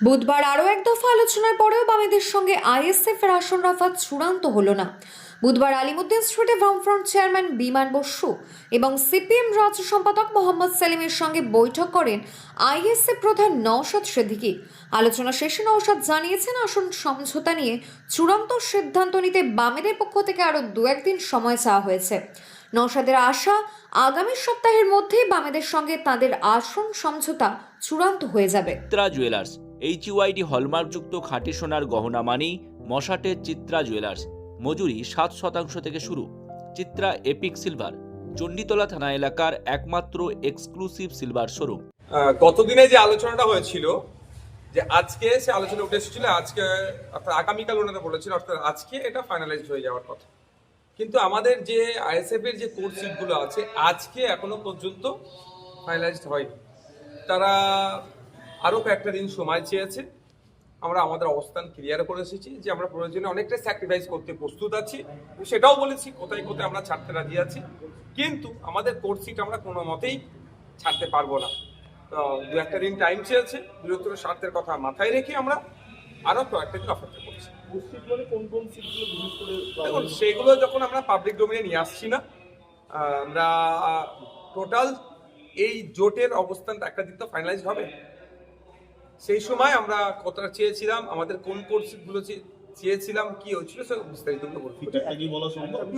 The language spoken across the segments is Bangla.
বুধবার আরও এক দফা আলোচনার পরেও বামেদের সঙ্গে আইএসএফের আসন রাফা চূড়ান্ত হলো না। বুধবার আলিমুদ্দিন স্ট্রিটে বামফ্রন্ট চেয়ারম্যান বিমান বসু এবং সিপিএম রাজ্য সম্পাদক মোহাম্মদ সেলিমের সঙ্গে বৈঠক করেন আইএসএফ প্রধান নওশাদ সিদ্দিকী। আলোচনা শেষে নওশাদ জানিয়েছেন আসন সমঝোতা নিয়ে চূড়ান্ত সিদ্ধান্ত নিতে বামেদের পক্ষ থেকে আরও দু একদিন সময় চাওয়া হয়েছে। নওশাদের আশা, আগামী সপ্তাহের মধ্যেই বামেদের সঙ্গে তাদের আসন সমঝোতা চূড়ান্ত হয়ে যাবে। চিত্রা জুয়েলার্স এইচইউআইডি হলমার্কযুক্ত খাঁটি সোনার গহনা মানেই মশাটের চিত্রা জুয়েলার্স। মজুরি 7% থেকে শুরু। চিত্রা এপিক সিলভার, চণ্ডীতলা থানা এলাকার একমাত্র এক্সক্লুসিভ সিলভার শোরুম। গতদিনে যে আলোচনাটা হয়েছিল, যে আজকে সে আলোচনা উঠে এসেছিল, আজকে অর্থাৎ আগামীকাল ওনারা বলেছিল, অর্থাৎ আজকে এটা ফাইনালাইজ হয়ে যাওয়ার কথা। কিন্তু আমাদের যে আইএসএফ এর যে কোর সিটগুলো আছে আজকে এখনো পর্যন্ত ফাইনালাইজড হয়নি। তারা আরও কয়েকটা দিন সময় চেয়েছে। আমরা আমাদের অবস্থান ক্লিয়ার করে এসেছি যে আমরা প্রয়োজনে অনেকটা স্যাক্রিফাইস করতে প্রস্তুত আছি, সেটাও বলেছি কোথায় কোথায় আমরা ছাড়তে রাজি আছি, কিন্তু আমাদের কোর সিট আমরা কোনো মতেই ছাড়তে পারবো না। তো দু একটা দিন টাইম চেয়েছে, বৃহত্তর স্বার্থের কথা মাথায় রেখে আমরা আরও কয়েকটা দিন অপেক্ষা করছি। দেখুন, সেগুলো যখন আমরা পাবলিক ডোমেইনে নিয়ে আসছি না, আমরা টোটাল এই জোটের অবস্থানটা একটা দিন তো ফাইনালাইজ হবে, সেই সময় আমরা কতটা চেয়েছিলাম, আমাদের কোন কোর্সগুলো চেয়েছিলাম, কি হয়েছিল সে বিস্তারিত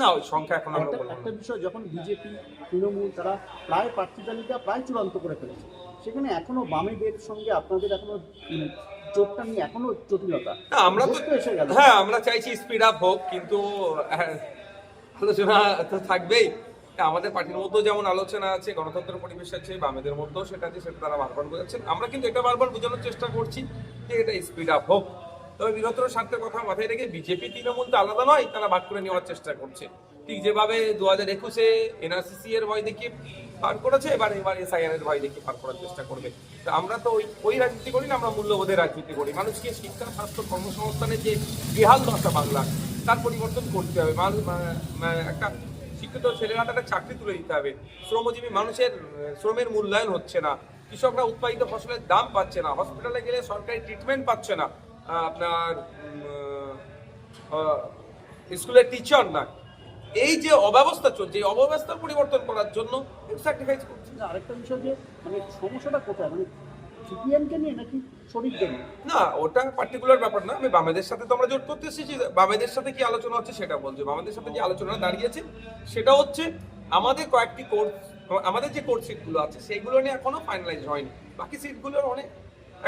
না, ওই সংখ্যা এখন আমরা বলবো। একটা বিষয়, যখন বিজেপি তৃণমূল তারা প্রায় প্রার্থী তালিকা প্রায় চূড়ান্ত করে ফেলেছে, সেখানে এখনো বামেদের সঙ্গে আপনাদের এখনো জোটটা নিয়ে এখনো জটিলতা। আমরা তো এসে গেল, হ্যাঁ, আমরা চাইছি স্পিড আপ হোক, কিন্তু আলোচনা তো থাকবেই। আমাদের পার্টির মধ্যেও যেমন আলোচনা আছে, গণতন্ত্রের পরিবেশ আছে, বামেদের মধ্যেও সেটা আছে, সেটা তারা বারবার বোঝাচ্ছেন। আমরা কিন্তু এটা বারবার বোঝানোর চেষ্টা করছি যে এটা স্পিড আপ হোক। তবে বৃহত্তর স্বার্থের কথা মাথায় রেখে বিজেপি তৃণমূল তো আলাদা নয়, তারা ভাগ করে নেওয়ার চেষ্টা করছে। ঠিক যেভাবে 2021-এ এনআরসিসি এর ভয় দেখিয়ে পার করেছে, এবার এসআইআর এর ভয় দেখিয়ে পার করার চেষ্টা করবে। তো আমরা তো ওই রাজনীতি করি না, আমরা মূল্যবোধের রাজনীতি করি। মানুষকে শিক্ষা, স্বাস্থ্য, কর্মসংস্থানের যে বেহাল দশা বাংলা, তার পরিবর্তন করতে হবে। একটা শিক্ষিত ছেলেরা একটা চাকরি তুলে দিতে হবে। শ্রমজীবী মানুষের শ্রমের মূল্যায়ন হচ্ছে না, কৃষকরা উৎপাদিত ফসলের দাম পাচ্ছে না, হসপিটালে গেলে সরকারি ট্রিটমেন্ট পাচ্ছে না, আপনার স্কুলের টিচার না, এই যে অব্যবস্থা চলছে, এই অব্যবস্থার পরিবর্তন করার জন্য স্যাক্রিফাইস করছে। আরেকটা বিষয়, যে মানে সমস্যাটা কোথায়, মানে সিপিএমকে নিয়ে নাকি শরীরকে নিয়ে? না, ওটা পার্টিকুলার ব্যাপার না। আমি বামেদের সাথে তো আমরা জোট করতে এসেছি, বামেদের সাথে কি আলোচনা হচ্ছে সেটা বলছি। বামেদের সাথে যে আলোচনা দাঁড়িয়েছে সেটা হচ্ছে আমাদের কয়েকটি কোর্স, আমাদের যে কোর্স সিটগুলো আছে সেগুলো নিয়ে এখনো ফাইনালাইজ হয়নি। বাকি সিটগুলোর অনেক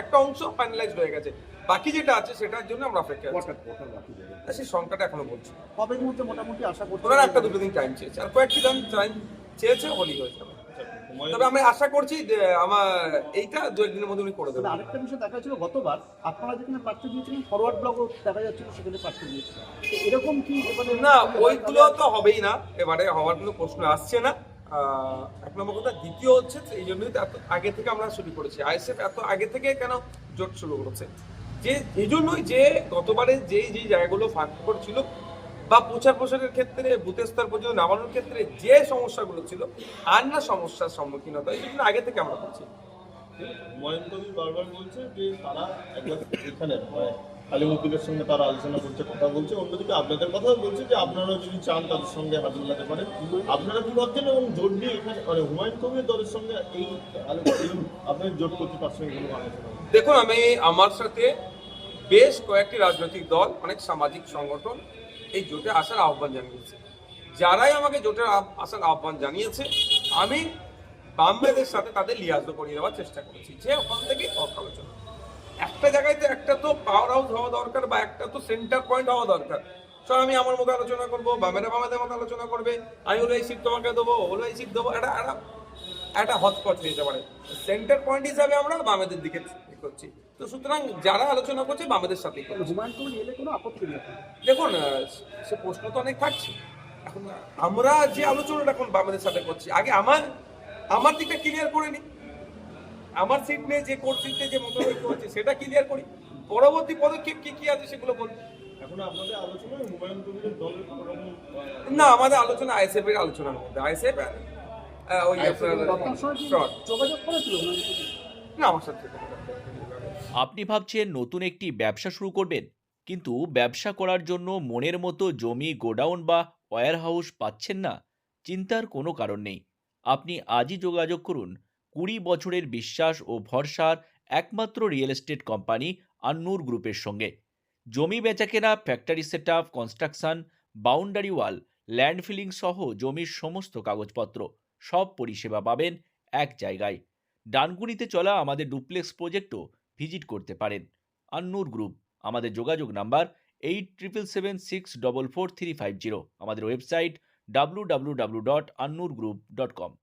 একটা অংশ ফাইনালাইজড হয়ে গেছে, বাকি যেটা আছে সেটার জন্য আমরা অপেক্ষা আছি। সেই সংখ্যাটা এখনো বলছি। কবের মধ্যে মোটামুটি আশা করতে? ওনারা একটা দুটো দিন টাইম চেয়েছে, আর কয়েকটি দিন টাইম চেয়েছে, হলেই হয়ে যাবে। তবে আমি আশা করছি যে আমার এইটা দু একদিনের মধ্যে উনি করে দেবেন। আরেকটা বিষয় দেখা যাচ্ছিল, গতবার আপনারা যেখানে প্রার্থী দিয়েছিলেন ফরওয়ার্ড ব্লকও দেখা যাচ্ছিল সেখানে প্রার্থী দিয়েছিলেন, এরকম কি এবারে? না, ওইগুলো তো হবেই না, এবারে হওয়ার কোনো প্রশ্ন আসছে না। এক নম্বর কথা। দ্বিতীয় হচ্ছে, এই জন্যই তো এত আগে থেকে আমরা শুরু করেছি। আইএসএফ এত আগে থেকে কেন জোট শুরু করেছে, যে এই জন্যই যে গতবারে যেই জায়গাগুলো ফাঁক করছিল বা প্রচারের ক্ষেত্রে বুথের স্তর পর্যন্ত নামানোর ক্ষেত্রে যে সমস্যাগুলো ছিল, আর না সমস্যার সম্মুখীন হতো, এই জন্য আগে থেকে আমরা করছি। ময়নকবি বারবার বলছে যে তারা একবার এখানে আলিমুদ্দিনের সঙ্গে তারা আলোচনা করছে, কথা বলছে, অন্যদিকে আপনাদের কথাও বলছে যে আপনারা যদি চান তাদের সঙ্গে হাত মেলাতে পারেন। আপনারা কি ভাবছেন, এবং জোট দিয়ে এখানে মানে হুমায়ুন কবির দলের সঙ্গে এই আপনার জোট করতে পারছেন কোনো আলোচনা? দেখুন, আমি আমার সাথে বেশ কয়েকটি রাজনৈতিক দল, অনেক সামাজিক সংগঠন এই জোটে আসার আহ্বান জানিয়েছে। যারাই আমাকে জোটে আসার আহ্বান জানিয়েছে, আমি বামদের সাথে তাদের লিয়াজও করিয়ে দেওয়ার চেষ্টা করেছি, যে ওখান থেকে আলোচনা একটা জায়গায় তো একটা তো পাওয়ার হাউস হওয়া দরকার, বা একটা তো সেন্টার পয়েন্ট হওয়া দরকার। সব আমি আমার মতো আলোচনা করবো, বামেরা বামেদের মতো আলোচনা করবে, আমি হলো এই সিট তোমাকে দেবো, হলো এই সিট দেবো, একটা হটস্পট হয়ে যেতে পারে। সেন্টার পয়েন্ট হিসাবে আমরা বামেদের দিকে করছি। তো সুতরাং যারা আলোচনা করছে বামেদের সাথেই করছে। হুমায়ুন কবির এলে কোনো আপত্তি নেই? দেখুন, সে প্রশ্ন তো অনেক থাকছে। এখন আমরা যে আলোচনাটা এখন বামেদের সাথে করছি, আগে আমার দিকটা ক্লিয়ার করে নিই। আমার সিট নিয়ে যে কোর্ট সিট নিয়ে যে মতৈক্য হচ্ছে সেটা ক্লিয়ার করি, পরবর্তী পদক্ষেপ কি আছে সেগুলো বলবো। এখন আপনাদের আলোচনায় হুমায়ুন কবিরের দলের কোনো রকম? না, আমাদের আলোচনা আইএসএফ এর আলোচনার মধ্যে। আইএসএফ ওই আপনার আপনার সঙ্গে কি যোগাযোগ করেছিল হুমায়ুন কবির? না, আমার সাথে আপনি ভাবছেন নতুন একটি ব্যবসা শুরু করবেন, কিন্তু ব্যবসা করার জন্য মনের মতো জমি, গোডাউন বা ওয়্যারহাউস পাচ্ছেন না? চিন্তার কোনো কারণ নেই। আপনি আজই যোগাযোগ করুন 20 বছরের বিশ্বাস ও ভরসার একমাত্র রিয়েল এস্টেট কোম্পানি আন্নুর গ্রুপের সঙ্গে। জমি বেচাকেনা, factory set up, construction, boundary wall, land filling সহ জমির সমস্ত কাগজপত্র, সব পরিষেবা পাবেন এক জায়গায়। ডানকুনিতে চলা আমাদের ডুপ্লেক্স প্রজেক্টও ভিজিট করতে পারেন। আন্নুর গ্রুপ, আমাদের যোগাযোগ নাম্বার 8777644350, আমাদের ওয়েবসাইট www.annurgroup.com।